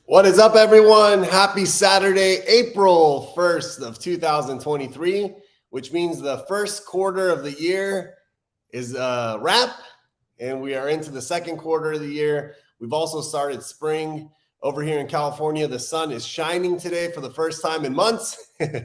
What is up, everyone? Happy Saturday, April 1st of 2023, which means the first quarter of the year is a wrap, and we are into the second quarter of the year. We've also started spring over here in California. The sun is shining today for the first time in months, and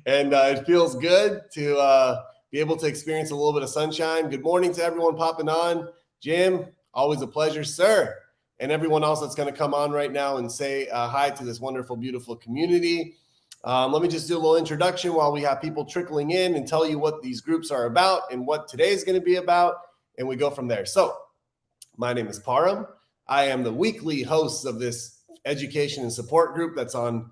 it feels good to be able to experience a little bit of sunshine. Good morning to everyone popping on. Jim, always a pleasure, sir. And everyone else that's going to come on right now and say hi to this wonderful, beautiful community. Let me just do a little introduction while we have people trickling in and tell you what these groups are about and what today is going to be about, and we go from there. So my name is Param. I am the weekly host of this education and support group that's on,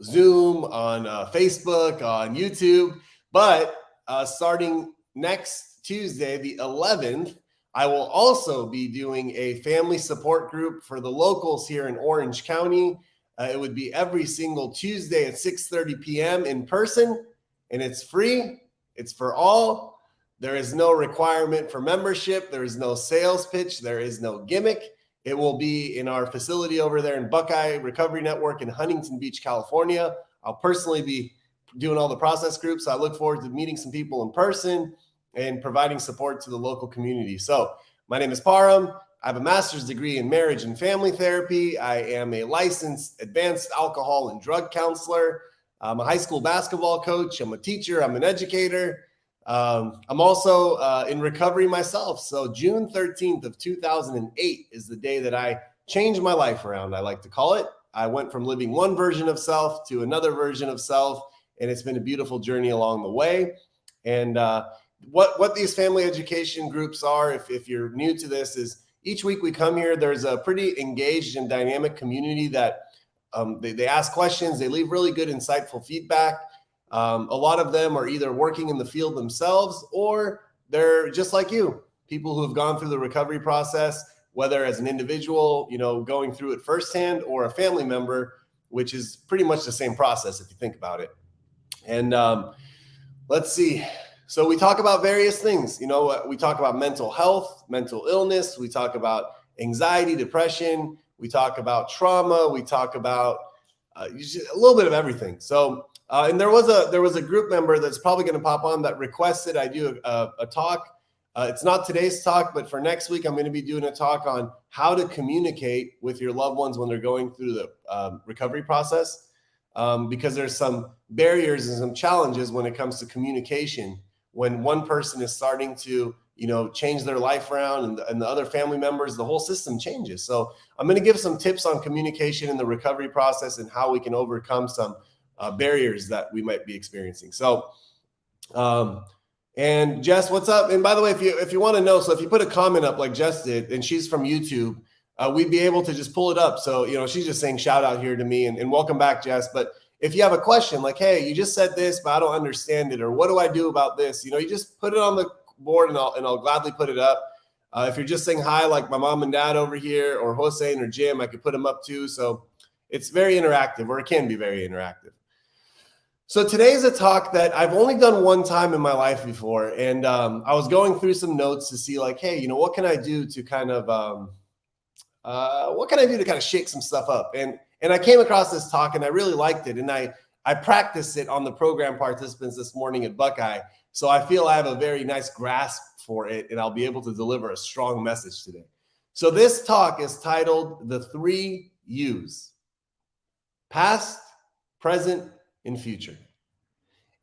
Zoom, on Facebook, on YouTube. But starting next Tuesday, the 11th, I will also be doing a family support group for the locals here in Orange County. It would be every single Tuesday at 6:30 p.m. in person, and it's free. It's for all. There is no requirement for membership. There is no sales pitch. There is no gimmick. It will be in our facility over there in Buckeye Recovery Network in Huntington Beach, California. I'll personally be doing all the process groups. So I look forward to meeting some people in person and providing support to the local community. So my name is Param. I have a master's degree in marriage and family therapy. I am a licensed advanced alcohol and drug counselor. I'm a high school basketball coach. I'm a teacher. I'm an educator. I'm also in recovery myself. So June 13th of 2008 is the day that I changed my life around, I like to call it. I went from living one version of self to another version of self, and it's been a beautiful journey along the way. And what these family education groups are, if you're new to this, is each week we come here, there's a pretty engaged and dynamic community that they ask questions, they leave really good, insightful feedback. A lot of them are either working in the field themselves, or they're just like you, people who have gone through the recovery process, whether as an individual, going through it firsthand, or a family member, which is pretty much the same process if you think about it. And let's see. So we talk about various things. We talk about mental health, mental illness. We talk about anxiety, depression. We talk about trauma. We talk about a little bit of everything. So, and there was a group member that's probably going to pop on that requested I do a talk. It's not today's talk, but for next week, I'm going to be doing a talk on how to communicate with your loved ones when they're going through the recovery process, because there's some barriers and some challenges when it comes to communication. When one person is starting to, change their life around, and the other family members, the whole system changes. So I'm going to give some tips on communication in the recovery process and how we can overcome some barriers that we might be experiencing. So, and Jess, what's up? And by the way, if you want to know, so if you put a comment up like Jess did, and she's from YouTube, we'd be able to just pull it up. So, she's just saying shout out here to me, and welcome back, Jess. But if you have a question like, hey, you just said this, but I don't understand it, or what do I do about this? You just put it on the board, and I'll gladly put it up. If you're just saying hi, like my mom and dad over here, or Hossein or Jim, I could put them up too. So it's very interactive, or it can be very interactive. So today's a talk that I've only done one time in my life before. And I was going through some notes to see like, hey, what can I do to kind of, shake some stuff up? And I came across this talk and I really liked it. And I practiced it on the program participants this morning at Buckeye. So I feel I have a very nice grasp for it, and I'll be able to deliver a strong message today. So this talk is titled The 3 U's: past, present, and future.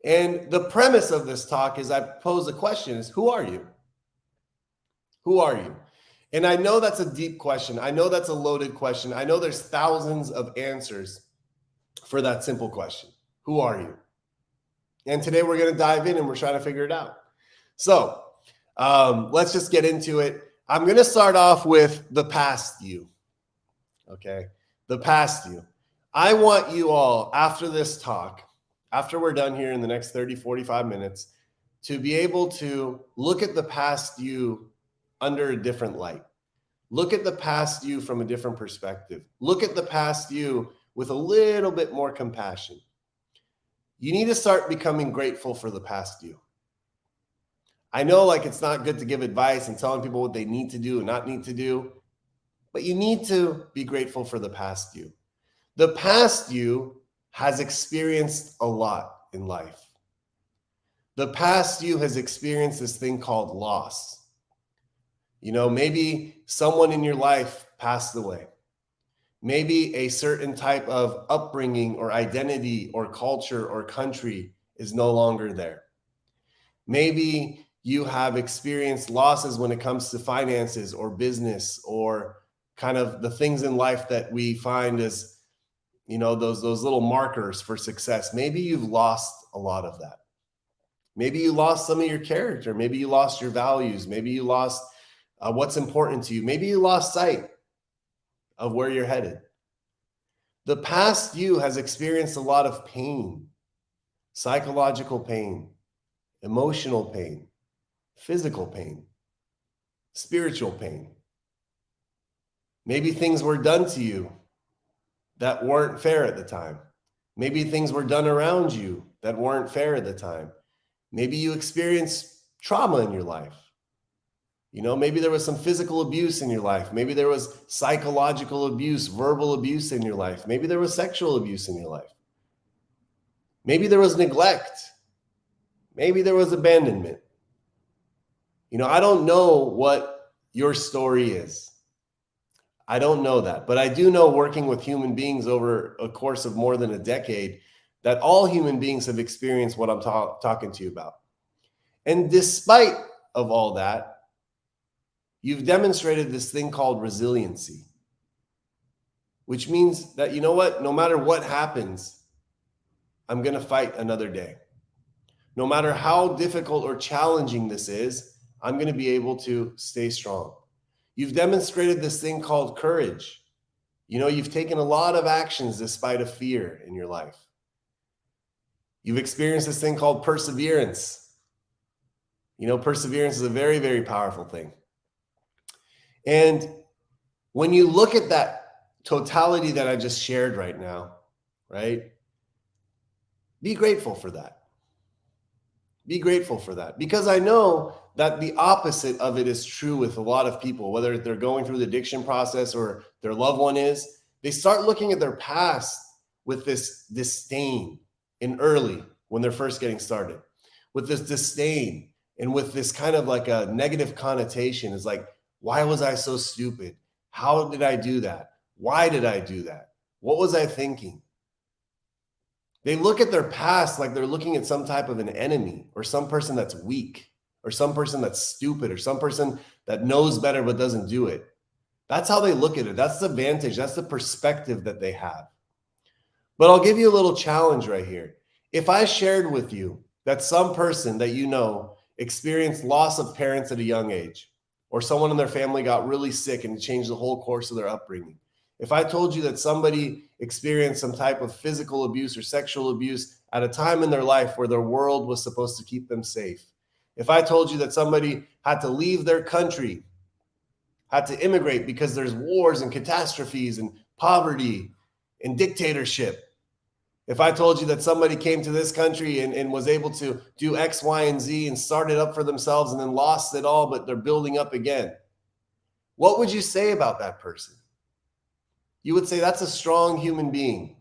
And the premise of this talk is I pose a question is, who are you? Who are you? And I know that's a deep question. I know that's a loaded question. I know there's thousands of answers for that simple question. Who are you? And today we're going to dive in and we're trying to figure it out. So let's just get into it. I'm going to start off with the past you. Okay. The past you. I want you all, after this talk, after we're done here in the next 30, 45 minutes, to be able to look at the past you under a different light. Look at the past you from a different perspective. Look at the past you with a little bit more compassion. You need to start becoming grateful for the past you. I know it's not good to give advice and telling people what they need to do and not need to do, but you need to be grateful for the past you. The past you has experienced a lot in life. The past you has experienced this thing called loss. Maybe someone in your life passed away. Maybe a certain type of upbringing or identity or culture or country is no longer there. Maybe you have experienced losses when it comes to finances or business or kind of the things in life that we find as, those little markers for success. Maybe you've lost a lot of that. Maybe you lost some of your character. Maybe you lost your values. Maybe you lost what's important to you. Maybe you lost sight of where you're headed. The past you has experienced a lot of pain, psychological pain, emotional pain, physical pain, spiritual pain. Maybe things were done to you that weren't fair at the time. Maybe things were done around you that weren't fair at the time. Maybe you experienced trauma in your life. Maybe there was some physical abuse in your life. Maybe there was psychological abuse, verbal abuse in your life. Maybe there was sexual abuse in your life. Maybe there was neglect. Maybe there was abandonment. I don't know what your story is. I don't know that, but I do know, working with human beings over a course of more than a decade, that all human beings have experienced what I'm talking to you about. And despite of all that, you've demonstrated this thing called resiliency, which means that, no matter what happens, I'm going to fight another day. No matter how difficult or challenging this is, I'm going to be able to stay strong. You've demonstrated this thing called courage. You've taken a lot of actions despite of fear in your life. You've experienced this thing called perseverance. Perseverance is a very, very powerful thing. And when you look at that totality that I just shared right now, right? Be grateful for that. Be grateful for that, because I know that the opposite of it is true with a lot of people, whether they're going through the addiction process or their loved one is. They start looking at their past with this disdain when they're first getting started, with this disdain and with this kind of like a negative connotation. Is like, why was I so stupid? How did I do that? Why did I do that? What was I thinking? They look at their past like they're looking at some type of an enemy, or some person that's weak, or some person that's stupid, or some person that knows better but doesn't do it. That's how they look at it. That's the vantage. That's the perspective that they have. But I'll give you a little challenge right here. If I shared with you that some person that experienced loss of parents at a young age, or someone in their family got really sick and it changed the whole course of their upbringing. If I told you that somebody experienced some type of physical abuse or sexual abuse at a time in their life where their world was supposed to keep them safe. If I told you that somebody had to leave their country, had to immigrate because there's wars and catastrophes and poverty and dictatorship. If I told you that somebody came to this country and was able to do X, Y, and Z and started up for themselves and then lost it all, but they're building up again. What would you say about that person? You would say that's a strong human being.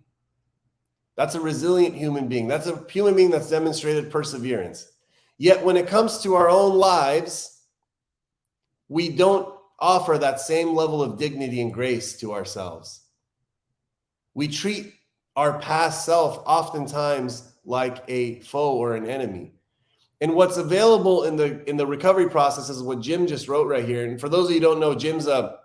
That's a resilient human being. That's a human being that's demonstrated perseverance. Yet when it comes to our own lives, we don't offer that same level of dignity and grace to ourselves. We treat our past self oftentimes like a foe or an enemy. And what's available in the recovery process is what Jim just wrote right here. And for those of you who don't know, Jim's a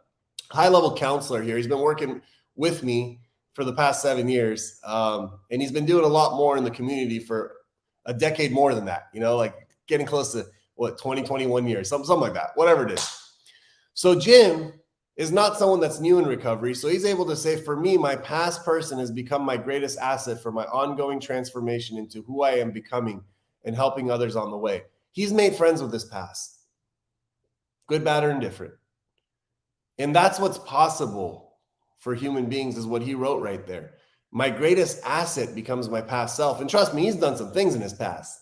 high-level counselor here. He's been working with me for the past 7 years. And he's been doing a lot more in the community for a decade more than that, like getting close to 20, 21 years, something like that, whatever it is. So Jim is not someone that's new in recovery. So he's able to say, for me, my past person has become my greatest asset for my ongoing transformation into who I am becoming and helping others on the way. He's made friends with his past, good, bad, or indifferent. And that's what's possible for human beings, is what he wrote right there. My greatest asset becomes my past self. And trust me, he's done some things in his past.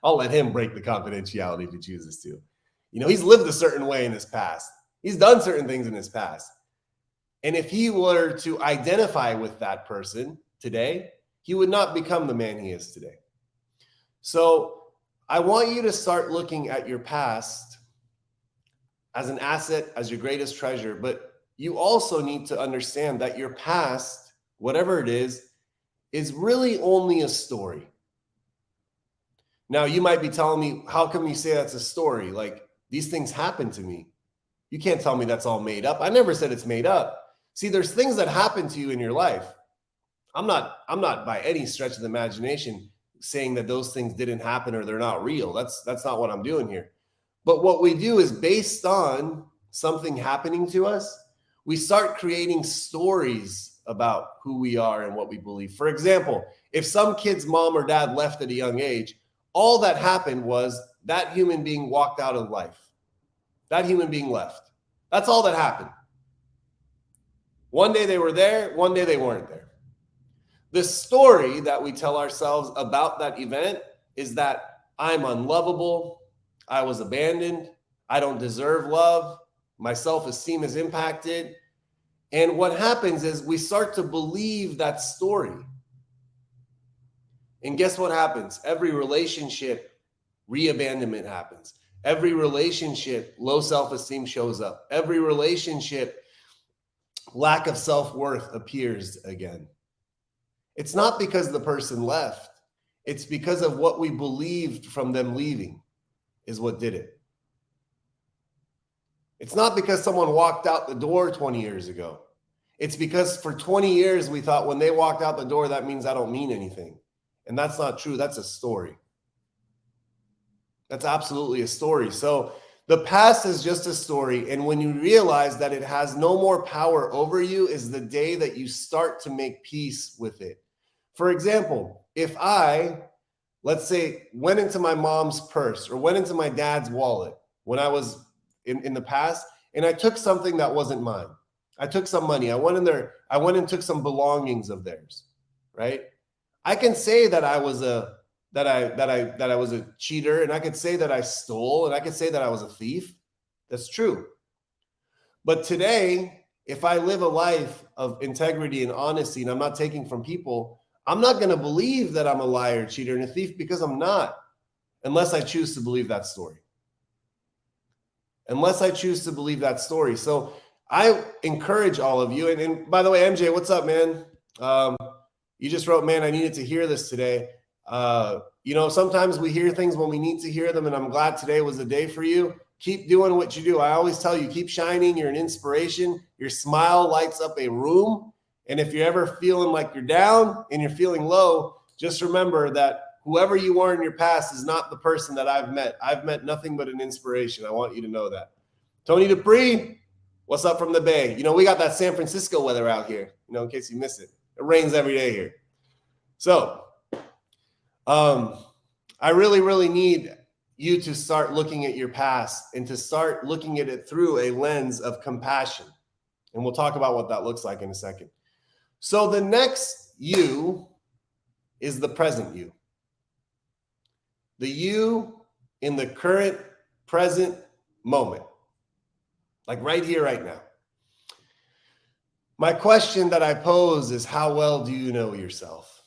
I'll let him break the confidentiality if he chooses to. He's lived a certain way in his past. He's done certain things in his past. And if he were to identify with that person today, he would not become the man he is today. So I want you to start looking at your past as an asset, as your greatest treasure. But you also need to understand that your past, whatever it is really only a story. Now, you might be telling me, how come you say that's a story? Like, these things happen to me. You can't tell me that's all made up. I never said it's made up. See, there's things that happen to you in your life. I'm not by any stretch of the imagination saying that those things didn't happen or they're not real. That's not what I'm doing here. But what we do is, based on something happening to us, we start creating stories about who we are and what we believe. For example, if some kid's mom or dad left at a young age, all that happened was that human being walked out of life. That human being left. That's all that happened. One day they were there, one day they weren't there. The story that we tell ourselves about that event is that I'm unlovable, I was abandoned, I don't deserve love, my self-esteem is impacted. And what happens is we start to believe that story. And guess what happens? Every relationship, re-abandonment happens. Every relationship, low self-esteem shows up. Every relationship, lack of self-worth appears again. It's not because the person left. It's because of what we believed from them leaving is what did it. It's not because someone walked out the door 20 years ago. It's because for 20 years we thought when they walked out the door, that means I don't mean anything. And that's not true. That's a story. That's absolutely a story. So the past is just a story. And when you realize that it has no more power over you is the day that you start to make peace with it. For example, if I, let's say, went into my mom's purse or went into my dad's wallet when I was in the past, and I took something that wasn't mine. I took some money. I went in there. I went and took some belongings of theirs, right? I can say that I was a cheater, and I could say that I stole, and I could say that I was a thief. That's true. But today, if I live a life of integrity and honesty, and I'm not taking from people, I'm not going to believe that I'm a liar, cheater, and a thief, because I'm not, unless I choose to believe that story. Unless I choose to believe that story. So I encourage all of you. And by the way, MJ, what's up, man? You just wrote, man, I needed to hear this today. Sometimes we hear things when we need to hear them. And I'm glad today was the day for you. Keep doing what you do. I always tell you, keep shining. You're an inspiration. Your smile lights up a room. And if you're ever feeling like you're down and you're feeling low, just remember that whoever you are in your past is not the person that I've met. I've met nothing but an inspiration. I want you to know that. Tony Dupree, what's up from the Bay? We got that San Francisco weather out here, in case you miss it. It rains every day here. So I really, really need you to start looking at your past and to start looking at it through a lens of compassion. And we'll talk about what that looks like in a second. So the next you is the present you. The you in the current present moment, like right here, right now. My question that I pose is, how well do you know yourself?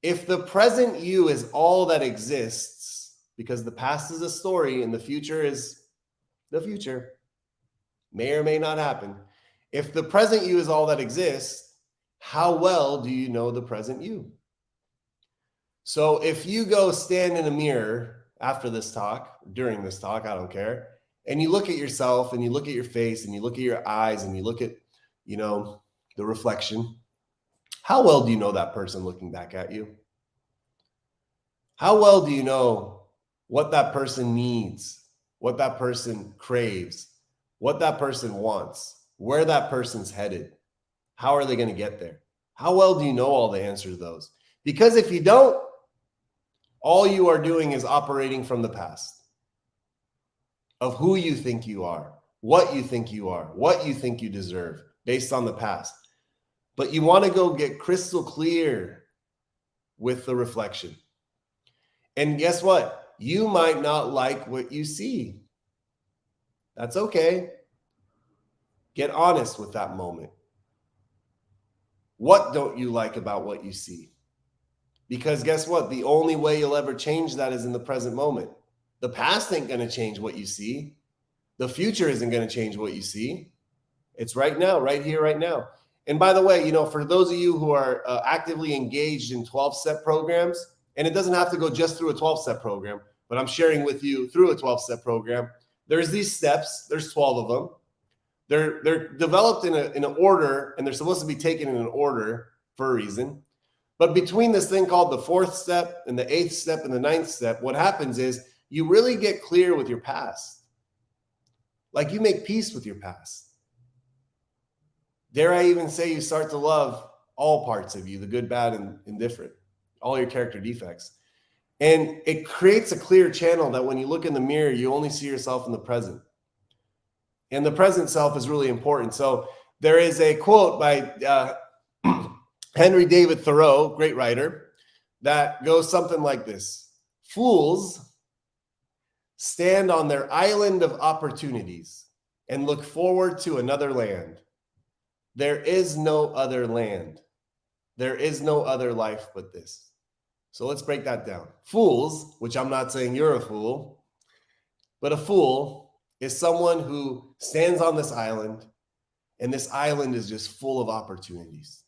If the present you is all that exists, because the past is a story and the future is the future, may or may not happen. If the present you is all that exists, how well do you know the present you? So if you go stand in a mirror after this talk, during this talk, I don't care, and you look at yourself and you look at your face and you look at your eyes and you look at, the reflection, how well do you know that person looking back at you? How well do you know what that person needs, what that person craves, what that person wants, where that person's headed? How are they going to get there? How well do you know all the answers to those? Because if you don't, all you are doing is operating from the past of who you think you are, what you think you are, what you think you deserve based on the past. But you want to go get crystal clear with the reflection. And guess what? You might not like what you see. That's okay. Get honest with that moment. What don't you like about what you see? Because guess what? The only way you'll ever change that is in the present moment. The past ain't going to change what you see. The future isn't going to change what you see. It's right now, right here, right now. And by the way, for those of you who are actively engaged in 12-step programs, and it doesn't have to go just through a 12-step program, but I'm sharing with you through a 12-step program, there's these steps. There's 12 of them. They're developed in an order, and they're supposed to be taken in an order for a reason. But between this thing called the 4th step and the 8th step and the 9th step, what happens is you really get clear with your past. Like you make peace with your past. Dare I even say you start to love all parts of you, the good, bad, and indifferent, all your character defects. And it creates a clear channel that when you look in the mirror, you only see yourself in the present. And the present self is really important. So there is a quote by Henry David Thoreau, great writer, that goes something like this. Fools stand on their island of opportunities and look forward to another land. There is no other land. There is no other life but this. So let's break that down. Fools, which I'm not saying you're a fool, but a fool is someone who stands on this island, and this island is just full of opportunities.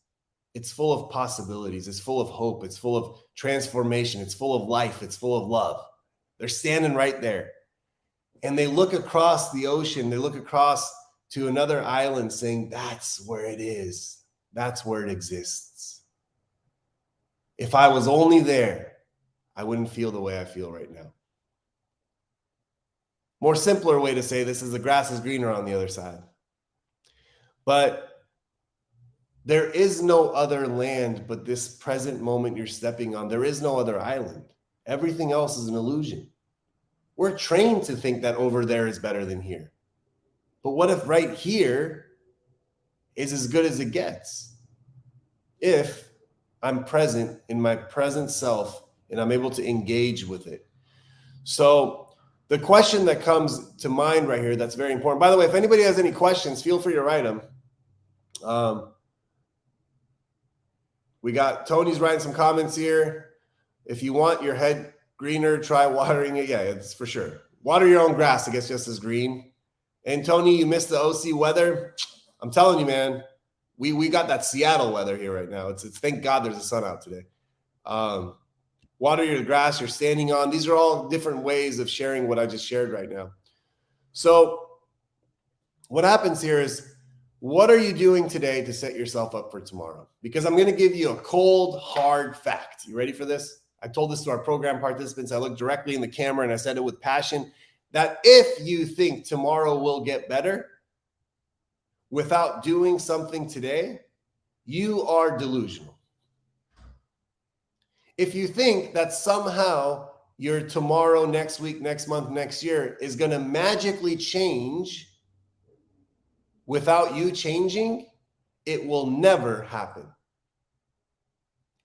It's full of possibilities. It's full of hope. It's full of transformation. It's full of life. It's full of love. They're standing right there. And they look across the ocean. They look across to another island saying, that's where it is. That's where it exists. If I was only there, I wouldn't feel the way I feel right now. More simpler way to say this is the grass is greener on the other side. But there is no other land but this present moment you're stepping on. There is no other island. Everything else is an illusion. We're trained to think that over there is better than here. But what if right here is as good as it gets? If I'm present in my present self and I'm able to engage with it. So the question that comes to mind right here that's very important. By the way, if anybody has any questions, feel free to write them. We got Tony's writing some comments here. If you want your head greener, try watering it. Yeah, it's for sure. Water your own grass. It gets just as green. And Tony, you missed the OC weather. I'm telling you, man, we got that Seattle weather here right now. It's thank God there's a sun out today. Water your grass you're standing on. These are all different ways of sharing what I just shared right now. So what happens here is, what are you doing today to set yourself up for tomorrow? Because I'm going to give you a cold, hard fact. You ready for this? I told this to our program participants. I looked directly in the camera and I said it with passion, that if you think tomorrow will get better without doing something today, you are delusional. If you think that somehow your tomorrow, next week, next month, next year is going to magically change without you changing, it will never happen.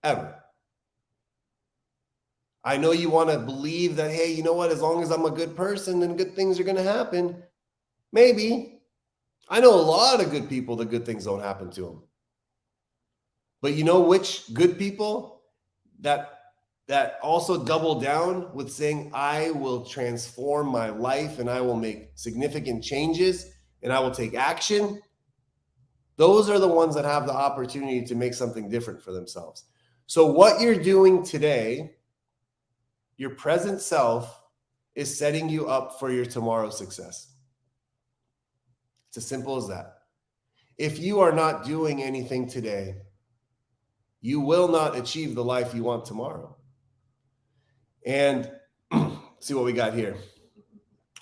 Ever. I know you want to believe that, hey, you know what? As long as I'm a good person, then good things are going to happen. Maybe. I know a lot of good people that good things don't happen to them. But you know which good people that also double down with saying, I will transform my life and I will make significant changes and I will take action? Those are the ones that have the opportunity to make something different for themselves. So what you're doing today, your present self, is setting you up for your tomorrow success. It's as simple as that. If you are not doing anything today, you will not achieve the life you want tomorrow. And see what we got here.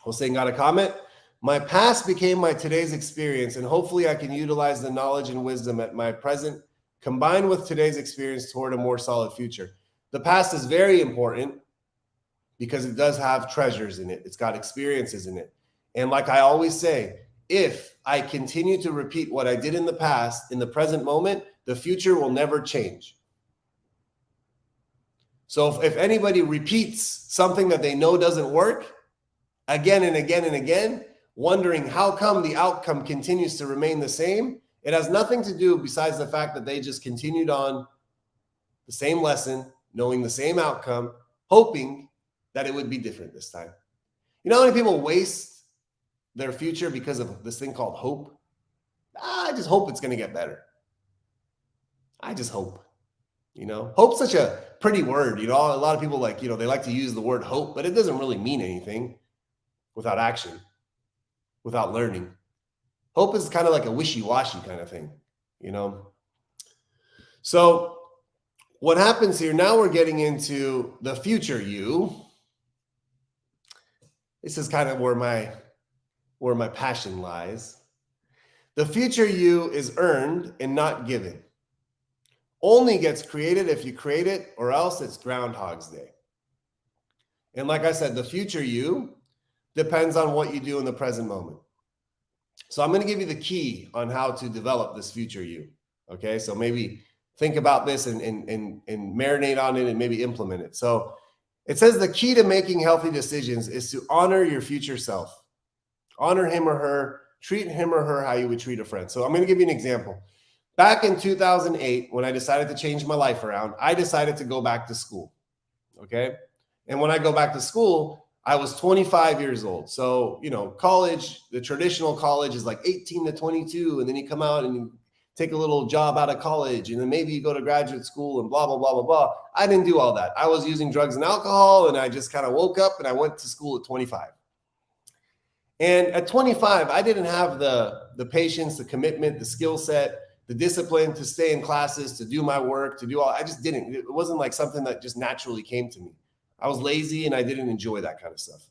Hossein got a comment. My past became my today's experience, and hopefully I can utilize the knowledge and wisdom at my present, combined with today's experience toward a more solid future. The past is very important because it does have treasures in it. It's got experiences in it. And like I always say, if I continue to repeat what I did in the past, in the present moment, the future will never change. So if anybody repeats something that they know doesn't work again and again and again, wondering how come the outcome continues to remain the same, It has nothing to do besides the fact that they just continued on the same lesson, knowing the same outcome, hoping that it would be different this time. You know how many people waste their future because of this thing called hope? I just hope it's going to get better. I just hope. Hope's such a pretty word. A lot of people they like to use the word hope, but it doesn't really mean anything without action, without learning. Hope is kind of like a wishy-washy kind of thing, So what happens here, now we're getting into the future you. This is kind of where my passion lies. The future you is earned and not given. Only gets created if you create it, or else it's Groundhog's Day. And like I said, the future you depends on what you do in the present moment. So I'm going to give you the key on how to develop this future you. Okay, so maybe think about this and marinate on it and maybe implement it. So it says the key to making healthy decisions is to honor your future self. Honor him or her, treat him or her how you would treat a friend. So I'm going to give you an example. Back in 2008, when I decided to change my life around, I decided to go back to school. Okay. And when I go back to school, I was 25 years old. So, college, the traditional college is like 18 to 22. And then you come out and you take a little job out of college. And then maybe you go to graduate school and blah, blah, blah, blah, blah. I didn't do all that. I was using drugs and alcohol. And I just kind of woke up and I went to school at 25. And at 25, I didn't have the patience, the commitment, the skill set, the discipline to stay in classes, to do my work, I just didn't. It wasn't like something that just naturally came to me. I was lazy and I didn't enjoy that kind of stuff.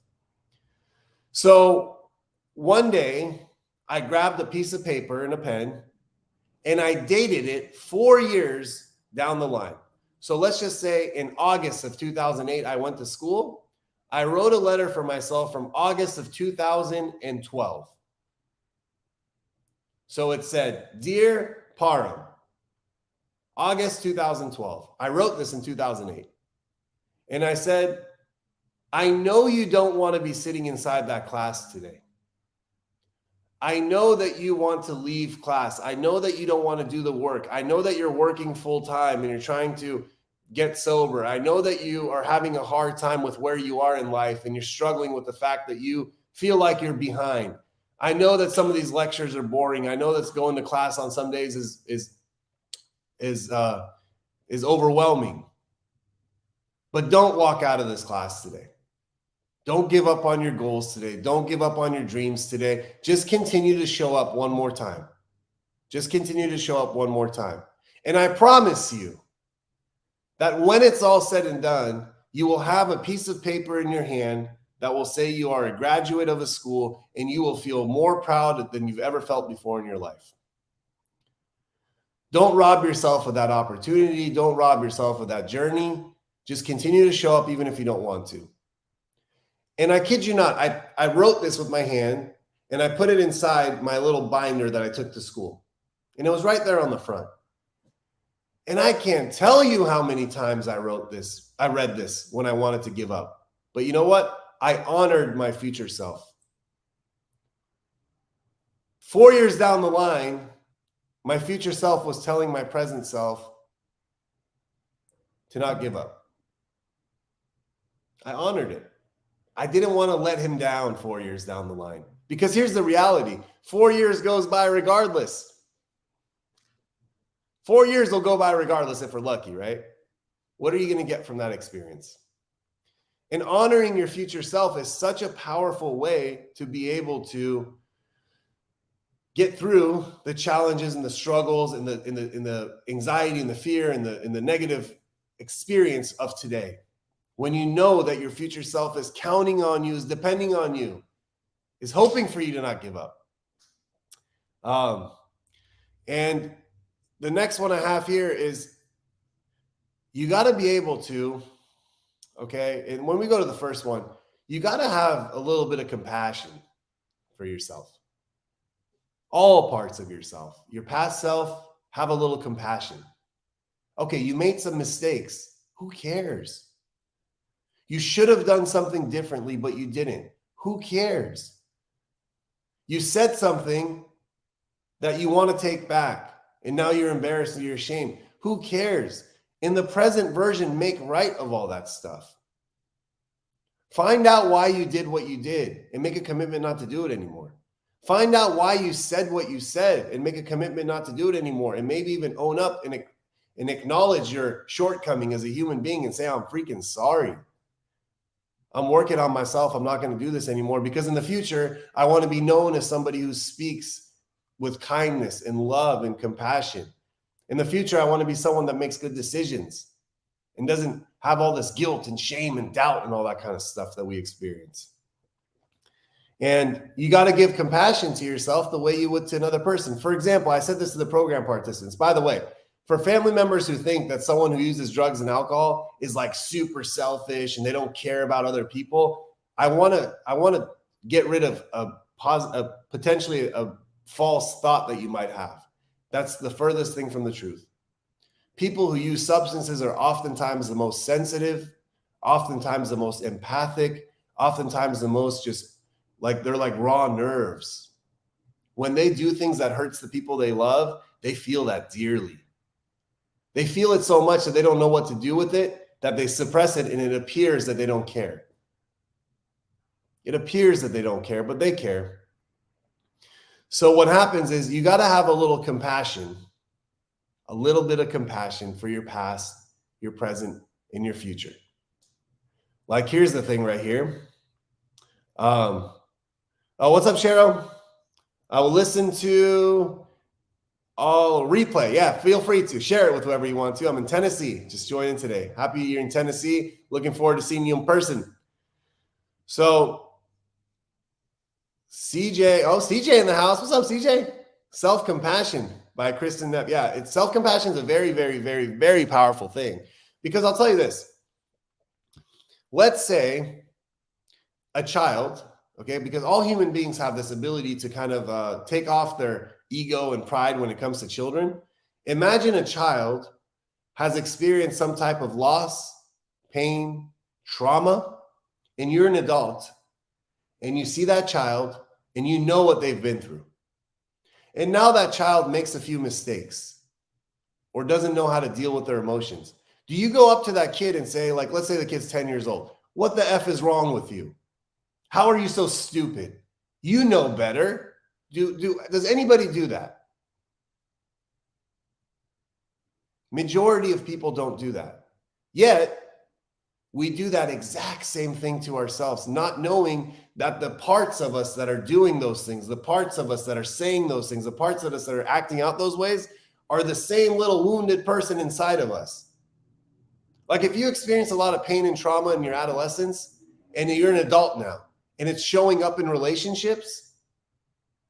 So one day I grabbed a piece of paper and a pen and I dated it 4 years down the line. So let's just say in August of 2008, I went to school. I wrote a letter for myself from August of 2012. So it said, Dear Parham, August 2012. I wrote this in 2008. And I said, I know you don't want to be sitting inside that class today. I know that you want to leave class. I know that you don't want to do the work. I know that you're working full time and you're trying to get sober. I know that you are having a hard time with where you are in life and you're struggling with the fact that you feel like you're behind. I know that some of these lectures are boring. I know that going to class on some days is overwhelming. But don't walk out of this class today. Don't give up on your goals today. Don't give up on your dreams today. Just continue to show up one more time. Just continue to show up one more time. And I promise you that when it's all said and done, you will have a piece of paper in your hand that will say you are a graduate of a school, and you will feel more proud than you've ever felt before in your life. Don't rob yourself of that opportunity. Don't rob yourself of that journey. Just continue to show up even if you don't want to. And I kid you not, I wrote this with my hand and I put it inside my little binder that I took to school. And it was right there on the front. And I can't tell you how many times I read this when I wanted to give up. But you know what? I honored my future self. 4 years down the line, my future self was telling my present self to not give up. I honored it. I didn't want to let him down 4 years down the line. Because here's the reality. 4 years goes by regardless. 4 years will go by regardless if we're lucky, right? What are you going to get from that experience? And honoring your future self is such a powerful way to be able to get through the challenges and the struggles and the anxiety and the fear and the negative experience of today. When you know that your future self is counting on you, is depending on you, is hoping for you to not give up. And the next one I have here is you got to be able to, okay, and when we go to the first one, you got to have a little bit of compassion for yourself. All parts of yourself. Your past self, have a little compassion. Okay, you made some mistakes. Who cares? You should have done something differently, but you didn't. Who cares? You said something that you want to take back. And now you're embarrassed and you're ashamed. Who cares? In the present version, make right of all that stuff. Find out why you did what you did and make a commitment not to do it anymore. Find out why you said what you said and make a commitment not to do it anymore. And maybe even own up and acknowledge your shortcoming as a human being and say, I'm freaking sorry. I'm working on myself. I'm not going to do this anymore, because in the future, I want to be known as somebody who speaks with kindness and love and compassion. In the future, I want to be someone that makes good decisions and doesn't have all this guilt and shame and doubt and all that kind of stuff that we experience. And you got to give compassion to yourself the way you would to another person. For example, I said this to the program participants. By the way, for family members who think that someone who uses drugs and alcohol is like super selfish and they don't care about other people, I want to get rid of potentially a false thought that you might have. That's the furthest thing from the truth. People who use substances are oftentimes the most sensitive, oftentimes the most empathic, oftentimes the most just like they're like raw nerves. When they do things that hurts the people they love, they feel that dearly. They feel it so much that they don't know what to do with it, that they suppress it, and it appears that they don't care. It appears that they don't care, but they care. So what happens is you got to have a little compassion, a little bit of compassion for your past, your present, and your future. Like, here's the thing right here. Oh, what's up, Cheryl? I will listen to replay. Yeah, feel free to share it with whoever you want to. I'm in Tennessee. Just joining today. Happy you're in Tennessee. Looking forward to seeing you in person. So CJ in the house. What's up, CJ? Self-compassion by Kristen Neff. Yeah, self-compassion is a very, very, very, very powerful thing, because I'll tell you this. Let's say a child, okay, because all human beings have this ability to kind of take off their ego and pride when it comes to children. Imagine a child has experienced some type of loss, pain, trauma, and you're an adult, and you see that child and you know what they've been through. And now that child makes a few mistakes or doesn't know how to deal with their emotions. Do you go up to that kid and say, like, let's say the kid's 10 years old, what the F is wrong with you? How are you so stupid? You know better. Does anybody do that? Majority of people don't do that. Yet, we do that exact same thing to ourselves, not knowing that the parts of us that are doing those things, the parts of us that are saying those things, the parts of us that are acting out those ways are the same little wounded person inside of us. Like, if you experience a lot of pain and trauma in your adolescence and you're an adult now and it's showing up in relationships,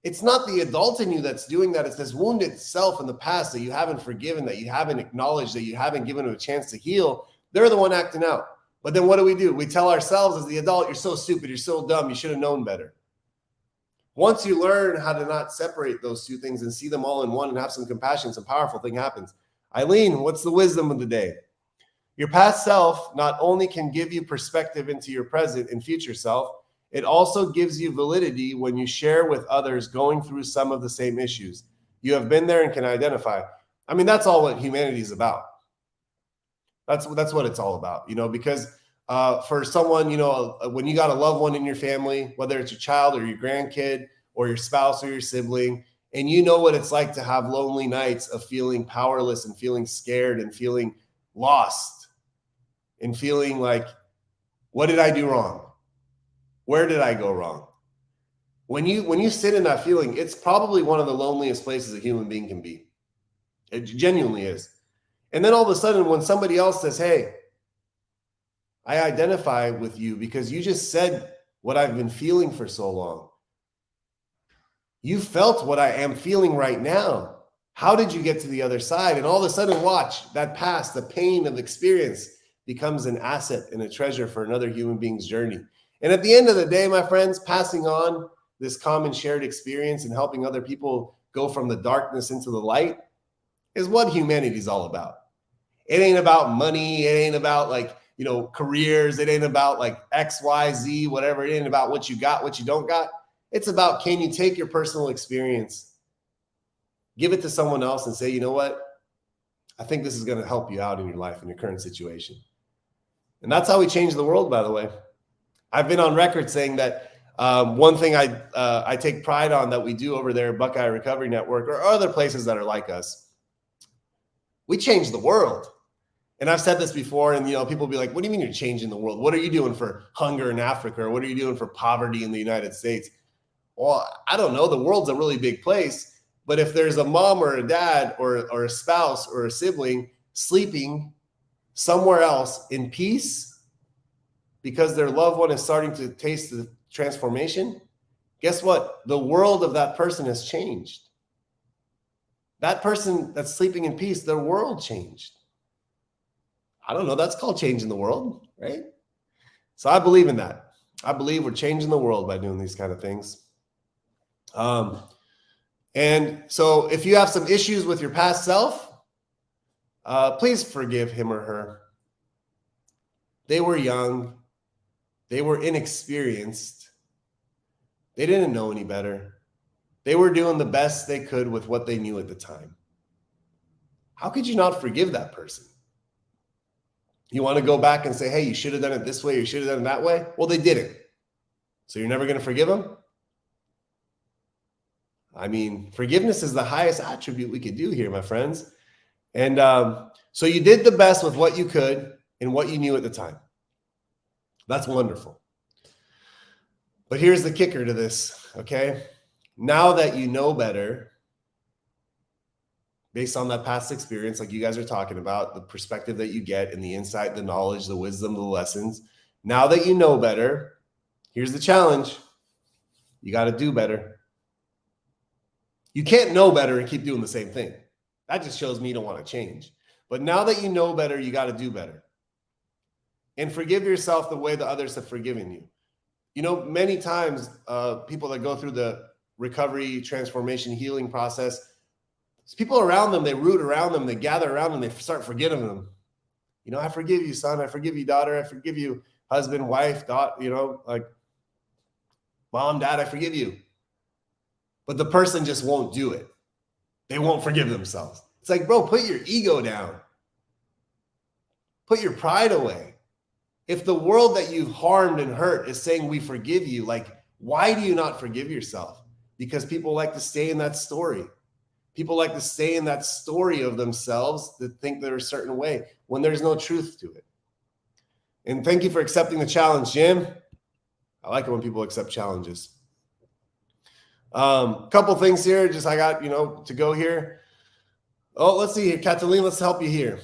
it's not the adult in you that's doing that. It's this wounded self in the past that you haven't forgiven, that you haven't acknowledged, that you haven't given it a chance to heal. They're the one acting out. But then what do? We tell ourselves as the adult, you're so stupid, you're so dumb, you should have known better. Once you learn how to not separate those two things and see them all in one and have some compassion, some powerful thing happens. Eileen, what's the wisdom of the day? Your past self not only can give you perspective into your present and future self, it also gives you validity when you share with others going through some of the same issues. You have been there and can identify. I mean, that's all what humanity is about. That's what it's all about, because for someone, when you got a loved one in your family, whether it's your child or your grandkid or your spouse or your sibling, and you know what it's like to have lonely nights of feeling powerless and feeling scared and feeling lost and feeling like, what did I do wrong? Where did I go wrong? When you sit in that feeling, it's probably one of the loneliest places a human being can be. It genuinely is. And then all of a sudden, when somebody else says, hey, I identify with you because you just said what I've been feeling for so long. You felt what I am feeling right now. How did you get to the other side? And all of a sudden, watch that past, the pain of experience becomes an asset and a treasure for another human being's journey. And at the end of the day, my friends, passing on this common shared experience and helping other people go from the darkness into the light is what humanity is all about. It ain't about money. It ain't about careers. It ain't about like X, Y, Z, whatever. It ain't about what you got, what you don't got. It's about, can you take your personal experience Give it to someone else and say, you know what? I think this is going to help you out in your life, in your current situation. And that's how we change the world, by the way. I've been on record saying that one thing I take pride on that we do over there at Buckeye Recovery Network or other places that are like us, we change the world. And I've said this before, and people will be like, what do you mean you're changing the world? What are you doing for hunger in Africa? Or what are you doing for poverty in the United States? Well, I don't know. The world's a really big place. But if there's a mom or a dad or a spouse or a sibling sleeping somewhere else in peace because their loved one is starting to taste the transformation, guess what? The world of that person has changed. That person that's sleeping in peace, their world changed. I don't know. That's called changing the world, right? So I believe in that. I believe we're changing the world by doing these kind of things. And so if you have some issues with your past self, please forgive him or her. They were young. They were inexperienced. They didn't know any better. They were doing the best they could with what they knew at the time. How could you not forgive that person? You want to go back and say, hey, you should have done it this way, you should have done it that way? Well, they didn't. So you're never going to forgive them? I mean, forgiveness is the highest attribute we could do here, my friends. And so you did the best with what you could and what you knew at the time. That's wonderful. But here's the kicker to this, okay? Now that you know better, based on that past experience, like you guys are talking about, the perspective that you get and the insight, the knowledge, the wisdom, the lessons, now that you know better, here's the challenge. You got to do better. You can't know better and keep doing the same thing. That just shows me you don't want to change. But now that you know better, you got to do better. And forgive yourself the way that others have forgiven you. Many times people that go through the recovery, transformation, healing process, people around them, they root around them, they gather around them, they start forgiving them. I forgive you, son. I forgive you, daughter. I forgive you, husband, wife, daughter, like mom, dad, I forgive you. But the person just won't do it. They won't forgive themselves. It's like, bro, put your ego down. Put your pride away. If the world that you've harmed and hurt is saying we forgive you, like, why do you not forgive yourself? Because people like to stay in that story. People like to stay in that story of themselves that think they're a certain way when there's no truth to it. And thank you for accepting the challenge, Jim. I like it when people accept challenges. Couple things here. I got, to go here. Oh, let's see here. Cataline, let's help you here.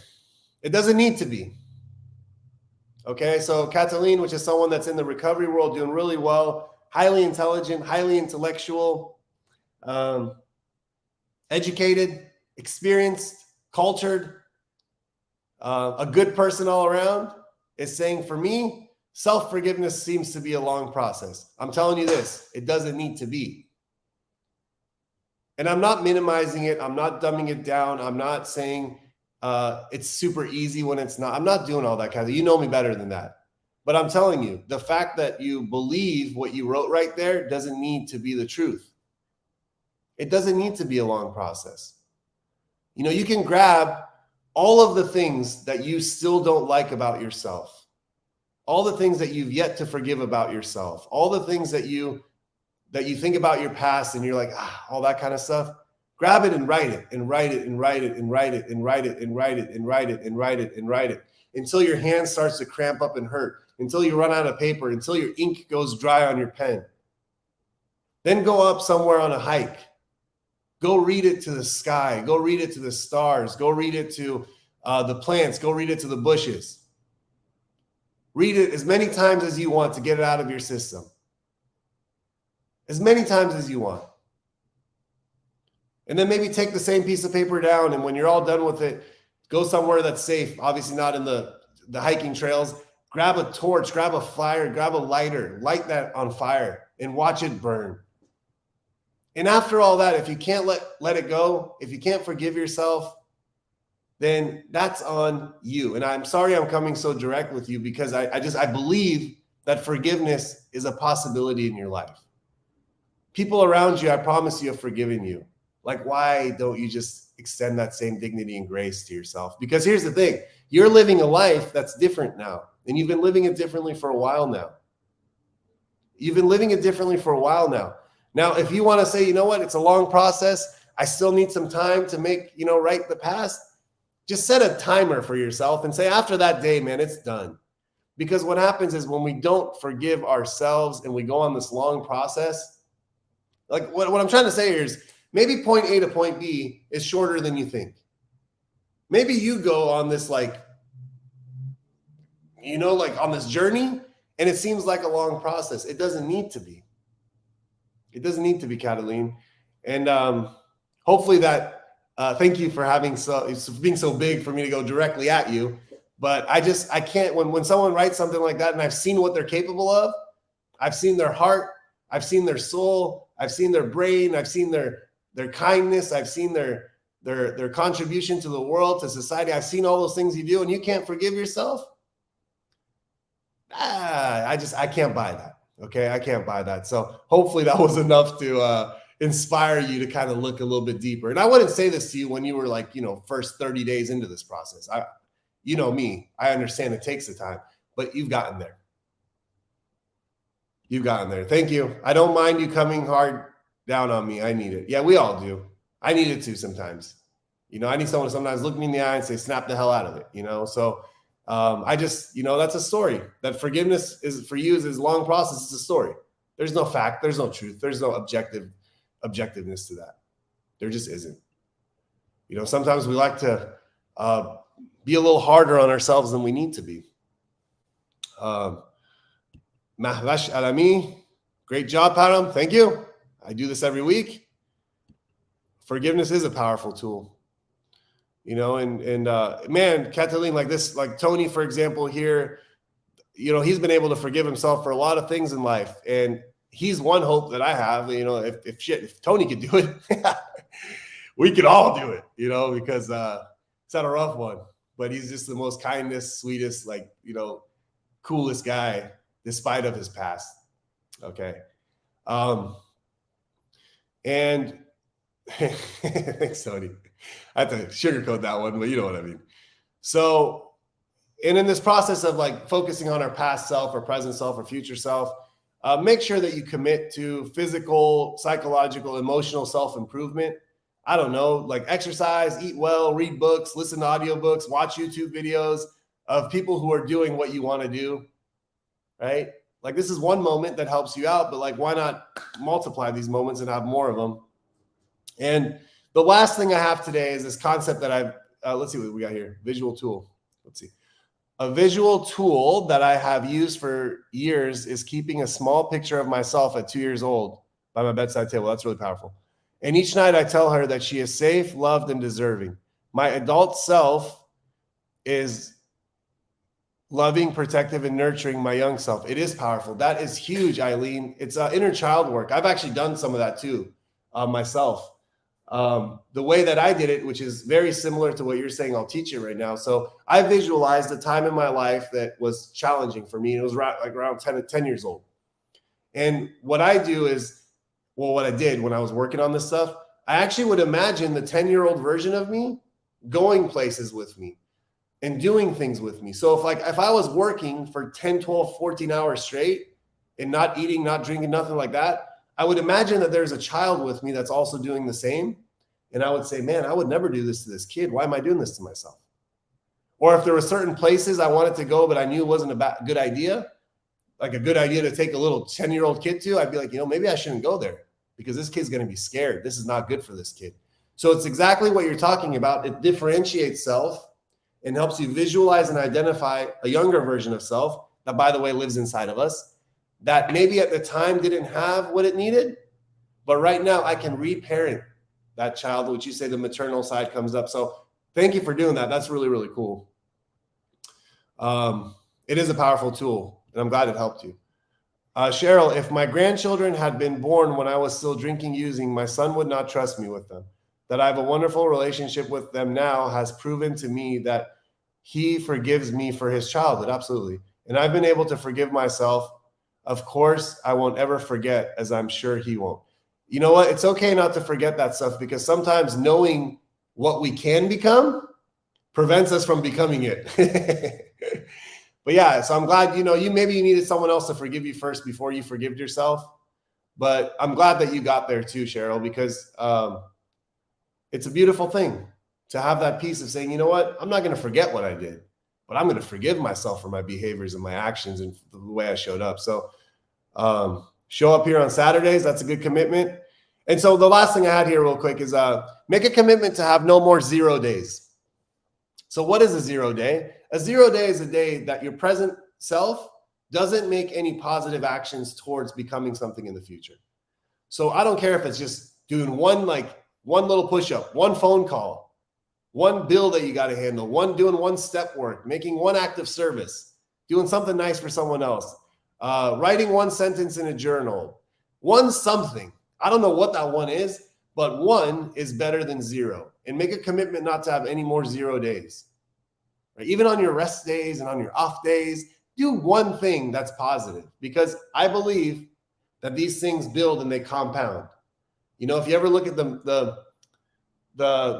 It doesn't need to be. Okay. So Cataline, which is someone that's in the recovery world, doing really well, highly intelligent, highly intellectual, educated, experienced, cultured, a good person all around, is saying, for me, self-forgiveness seems to be a long process. I'm telling you this, it doesn't need to be. And I'm not minimizing it. I'm not dumbing it down. I'm not saying it's super easy when it's not. I'm not doing all that kind of, you know me better than that. But I'm telling you, the fact that you believe what you wrote right there doesn't need to be the truth. It doesn't need to be a long process. You can grab all of the things that you still don't like about yourself, all the things that you've yet to forgive about yourself, all the things that you think about your past and you're like, all that kind of stuff. Grab it and write it and write it and write it and write it and write it and write it and write it and write it and write it until your hand starts to cramp up and hurt, until you run out of paper, until your ink goes dry on your pen. Then go up somewhere on a hike. Go read it to the sky. Go read it to the stars. Go read it to the plants. Go read it to the bushes. Read it as many times as you want to get it out of your system. As many times as you want. And then maybe take the same piece of paper down, and when you're all done with it, go somewhere that's safe, obviously not in the hiking trails. Grab a torch, grab a fire, grab a lighter, light that on fire and watch it burn. And after all that, if you can't let it go, if you can't forgive yourself, then that's on you. And I'm sorry I'm coming so direct with you, because I believe that forgiveness is a possibility in your life. People around you, I promise you, have forgiven you. Like, why don't you just extend that same dignity and grace to yourself? Because here's the thing, you're living a life that's different now, and you've been living it differently for a while now. You've been living it differently for a while now. Now, if you want to say, you know what, it's a long process, I still need some time to make, right the past, just set a timer for yourself and say, after that day, man, it's done. Because what happens is when we don't forgive ourselves and we go on this long process, like what I'm trying to say here is maybe point A to point B is shorter than you think. Maybe you go on this like on this journey and it seems like a long process. It doesn't need to be. It doesn't need to be, Cataline. And hopefully that, thank you for being so big for me to go directly at you. But I can't, when someone writes something like that and I've seen what they're capable of, I've seen their heart, I've seen their soul, I've seen their brain, I've seen their kindness, I've seen their contribution to the world, to society. I've seen all those things you do, and you can't forgive yourself. I can't buy that. Okay, I can't buy that. So hopefully that was enough to inspire you to kind of look a little bit deeper. And I wouldn't say this to you when you were like, first 30 days into this process. You know me, I understand it takes the time, but you've gotten there. You've gotten there. Thank you. I don't mind you coming hard down on me. I need it. Yeah, we all do. I need it too sometimes. I need someone to sometimes look me in the eye and say, snap the hell out of it. So I just, that's a story. That forgiveness is for you is this long process. It's a story. There's no fact. There's no truth. There's no objectiveness to that. There just isn't. Sometimes we like to be a little harder on ourselves than we need to be. Mahvash Alami, great job, Param. Thank you. I do this every week. Forgiveness is a powerful tool. Man, Cataline, like this, like Tony, for example, here, he's been able to forgive himself for a lot of things in life. And he's one hope that I have, if Tony could do it, we could all do it, because it's not a rough one, but he's just the most kindest, sweetest, coolest guy, despite of his past. Okay. And thanks, Tony. I have to sugarcoat that one, but you know what I mean. So, and in this process of focusing on our past self or present self or future self, make sure that you commit to physical, psychological, emotional self-improvement. I don't know, exercise, eat well, read books, listen to audiobooks, watch YouTube videos of people who are doing what you want to do, right? This is one moment that helps you out, but why not multiply these moments and have more of them? And the last thing I have today is this concept that let's see what we got here. Visual tool. Let's see. A visual tool that I have used for years is keeping a small picture of myself at 2 years old by my bedside table. That's really powerful. And each night I tell her that she is safe, loved, and deserving. My adult self is loving, protective, and nurturing my young self. It is powerful. That is huge, Eileen. It's inner child work. I've actually done some of that too myself. The way that I did it, which is very similar to what you're saying, I'll teach you right now. So I visualized a time in my life that was challenging for me. It was around 10 years old. And what I do is, what I did when I was working on this stuff, I actually would imagine the 10-year-old version of me going places with me and doing things with me. So if I was working for 10, 12, 14 hours straight and not eating, not drinking, nothing like that, I would imagine that there's a child with me that's also doing the same. And I would say, man, I would never do this to this kid. Why am I doing this to myself? Or if there were certain places I wanted to go, but I knew it wasn't a good idea, like a good idea to take a little 10-year-old kid to, I'd be like, maybe I shouldn't go there because this kid's going to be scared. This is not good for this kid. So it's exactly what you're talking about. It differentiates self and helps you visualize and identify a younger version of self that, by the way, lives inside of us, that maybe at the time didn't have what it needed, but right now I can reparent that child, which you say the maternal side comes up. So thank you for doing that. That's really, really cool. It is a powerful tool, and I'm glad it helped you. Cheryl, if my grandchildren had been born when I was still drinking, using, my son would not trust me with them. That I have a wonderful relationship with them now has proven to me that he forgives me for his childhood. Absolutely. And I've been able to forgive myself. Of course, I won't ever forget, as I'm sure he won't. you know what? It's okay not to forget that stuff, because sometimes knowing what we can become prevents us from becoming it. But yeah, so I'm glad, you needed someone else to forgive you first before you forgive yourself. But I'm glad that you got there too, Cheryl, because it's a beautiful thing to have that piece of saying, you know what, I'm not going to forget what I did, but I'm going to forgive myself for my behaviors and my actions and the way I showed up. So show up here on Saturdays. That's a good commitment. And so the last thing I had here real quick is make a commitment to have no more 0 days. So what is a 0 day? A 0 day is a day that your present self doesn't make any positive actions towards becoming something in the future. So I don't care if it's just doing one little push-up, one phone call, one bill that you got to handle, doing one step work, making one act of service, doing something nice for someone else, writing one sentence in a journal, one something. I don't know what that one is, but one is better than 0. And make a commitment not to have any more 0 days. Right? Even on your rest days and on your off days, do one thing that's positive, because I believe that these things build and they compound. If you ever look at the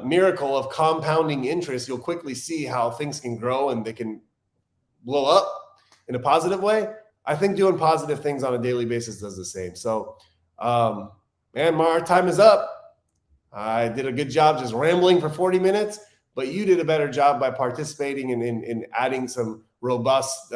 miracle of compounding interest, you'll quickly see how things can grow and they can blow up in a positive way. I think doing positive things on a daily basis does the same. So, man, our time is up. I did a good job just rambling for 40 minutes, but you did a better job by participating and adding some robust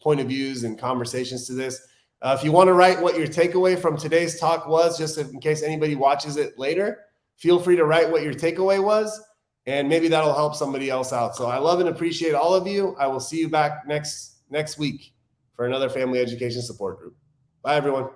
point of views and conversations to this. If you want to write what your takeaway from today's talk was, just in case anybody watches it later, feel free to write what your takeaway was, and maybe that'll help somebody else out. So I love and appreciate all of you. I will see you back next week for another family education support group. Bye, everyone.